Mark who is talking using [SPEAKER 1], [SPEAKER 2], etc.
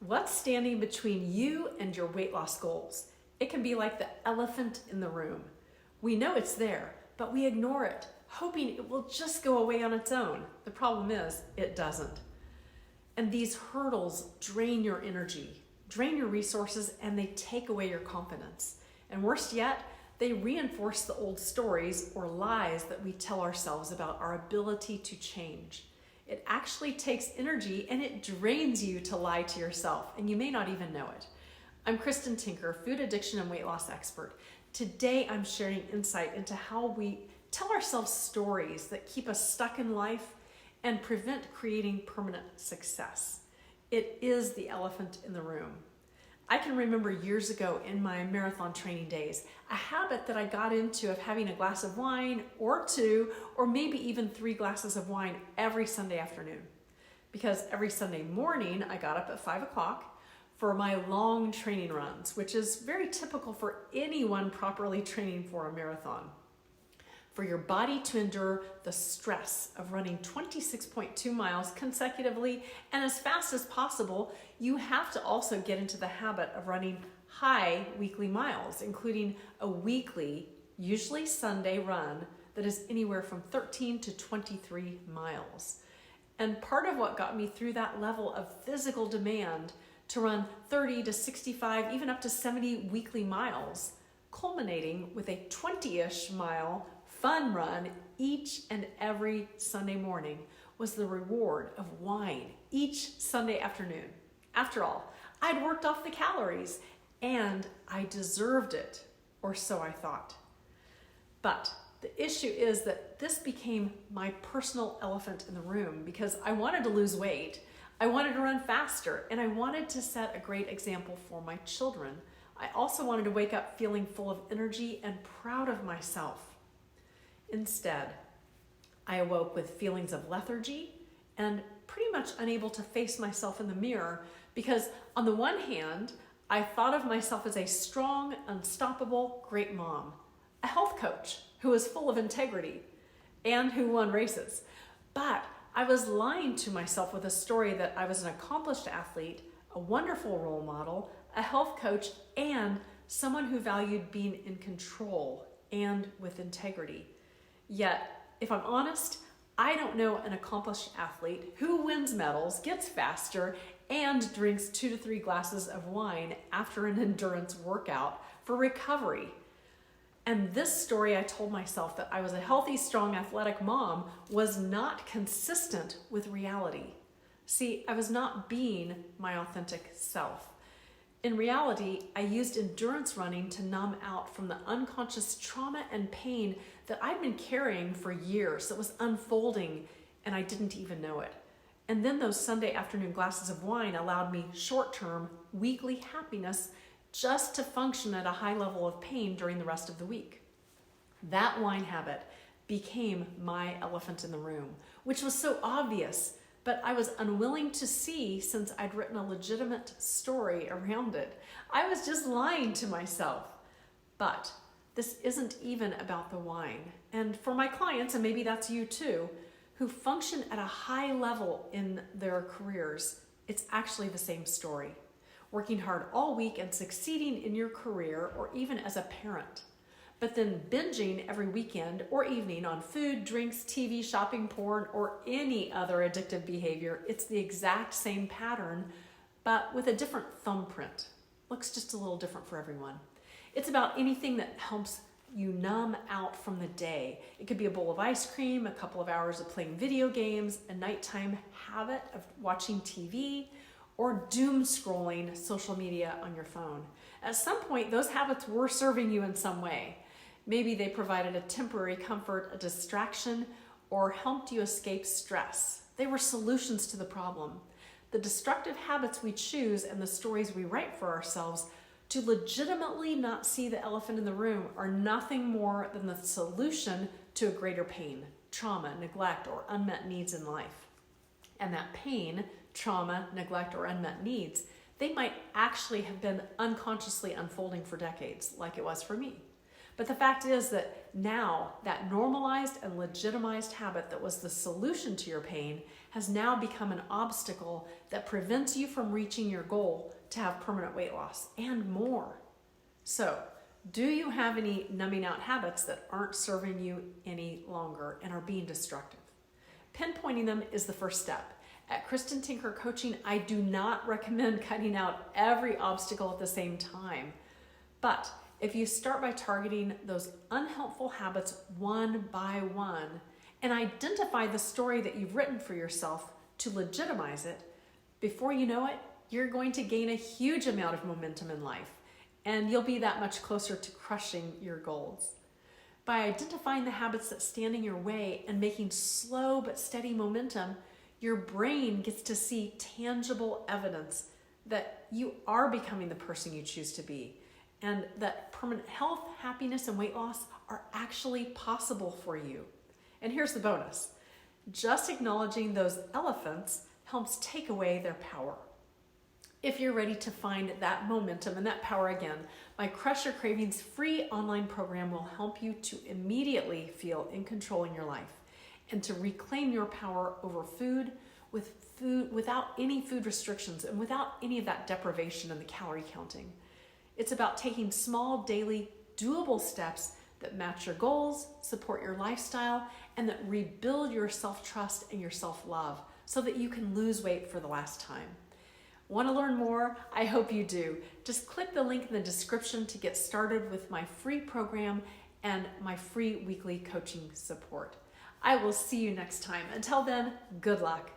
[SPEAKER 1] What's standing between you and your weight loss goals? It can be like the elephant in the room. We know it's there, but we ignore it, hoping it will just go away on its own. The problem is, it doesn't. And these hurdles drain your energy, drain your resources, and they take away your confidence. And worst yet, they reinforce the old stories or lies that we tell ourselves about our ability to change. It actually takes energy and it drains you to lie to yourself, and you may not even know it. I'm Kristen Tinker, food addiction and weight loss expert. Today I'm sharing insight into how we tell ourselves stories that keep us stuck in life and prevent creating permanent success. It is the elephant in the room. I can remember years ago in my marathon training days, a habit that I got into of having a glass of wine or two, or maybe even 3 glasses of wine every Sunday afternoon. Because every Sunday morning, I got up at 5 o'clock for my long training runs, which is very typical for anyone properly training for a marathon. For your body to endure the stress of running 26.2 miles consecutively and as fast as possible, you have to also get into the habit of running high weekly miles, including a weekly, usually Sunday run that is anywhere from 13 to 23 miles. And part of what got me through that level of physical demand to run 30 to 65, even up to 70 weekly miles, culminating with a 20-ish mile fun run each and every Sunday morning, was the reward of wine each Sunday afternoon. After all, I'd worked off the calories and I deserved it, or so I thought. But the issue is that this became my personal elephant in the room because I wanted to lose weight, I wanted to run faster, and I wanted to set a great example for my children. I also wanted to wake up feeling full of energy and proud of myself. Instead, I awoke with feelings of lethargy and pretty much unable to face myself in the mirror because on the one hand, I thought of myself as a strong, unstoppable, great mom, a health coach who was full of integrity and who won races. But I was lying to myself with a story that I was an accomplished athlete, a wonderful role model, a health coach, and someone who valued being in control and with integrity. Yet, if I'm honest, I don't know an accomplished athlete who wins medals, gets faster, and drinks 2 to 3 glasses of wine after an endurance workout for recovery. And this story I told myself that I was a healthy, strong, athletic mom was not consistent with reality. See, I was not being my authentic self. In reality, I used endurance running to numb out from the unconscious trauma and pain that I'd been carrying for years that was unfolding and I didn't even know it. And then those Sunday afternoon glasses of wine allowed me short-term, weekly happiness just to function at a high level of pain during the rest of the week. That wine habit became my elephant in the room, which was so obvious, but I was unwilling to see since I'd written a legitimate story around it. I was just lying to myself. But this isn't even about the wine. And for my clients, and maybe that's you too, who function at a high level in their careers, it's actually the same story. Working hard all week and succeeding in your career or even as a parent. But then binging every weekend or evening on food, drinks, TV, shopping, porn, or any other addictive behavior. It's the exact same pattern, but with a different thumbprint. Looks just a little different for everyone. It's about anything that helps you numb out from the day. It could be a bowl of ice cream, a couple of hours of playing video games, a nighttime habit of watching TV, or doom scrolling social media on your phone. At some point, those habits were serving you in some way. Maybe they provided a temporary comfort, a distraction, or helped you escape stress. They were solutions to the problem. The destructive habits we choose and the stories we write for ourselves to legitimately not see the elephant in the room are nothing more than the solution to a greater pain, trauma, neglect, or unmet needs in life. And that pain, trauma, neglect, or unmet needs, they might actually have been unconsciously unfolding for decades, like it was for me. But the fact is that now that normalized and legitimized habit that was the solution to your pain has now become an obstacle that prevents you from reaching your goal to have permanent weight loss and more. So, do you have any numbing out habits that aren't serving you any longer and are being destructive? Pinpointing them is the first step. At Kristen Tinker Coaching, I do not recommend cutting out every obstacle at the same time. But if you start by targeting those unhelpful habits one by one and identify the story that you've written for yourself to legitimize it, before you know it, you're going to gain a huge amount of momentum in life, and you'll be that much closer to crushing your goals. By identifying the habits that stand in your way and making slow but steady momentum, your brain gets to see tangible evidence that you are becoming the person you choose to be, and that permanent health, happiness, and weight loss are actually possible for you. And here's the bonus. Just acknowledging those elephants helps take away their power. If you're ready to find that momentum and that power again, my Crush Your Cravings free online program will help you to immediately feel in control in your life and to reclaim your power over food without any food restrictions and without any of that deprivation and the calorie counting. It's about taking small, daily, doable steps that match your goals, support your lifestyle, and that rebuild your self-trust and your self-love so that you can lose weight for the last time. Want to learn more? I hope you do. Just click the link in the description to get started with my free program and my free weekly coaching support. I will see you next time. Until then, good luck.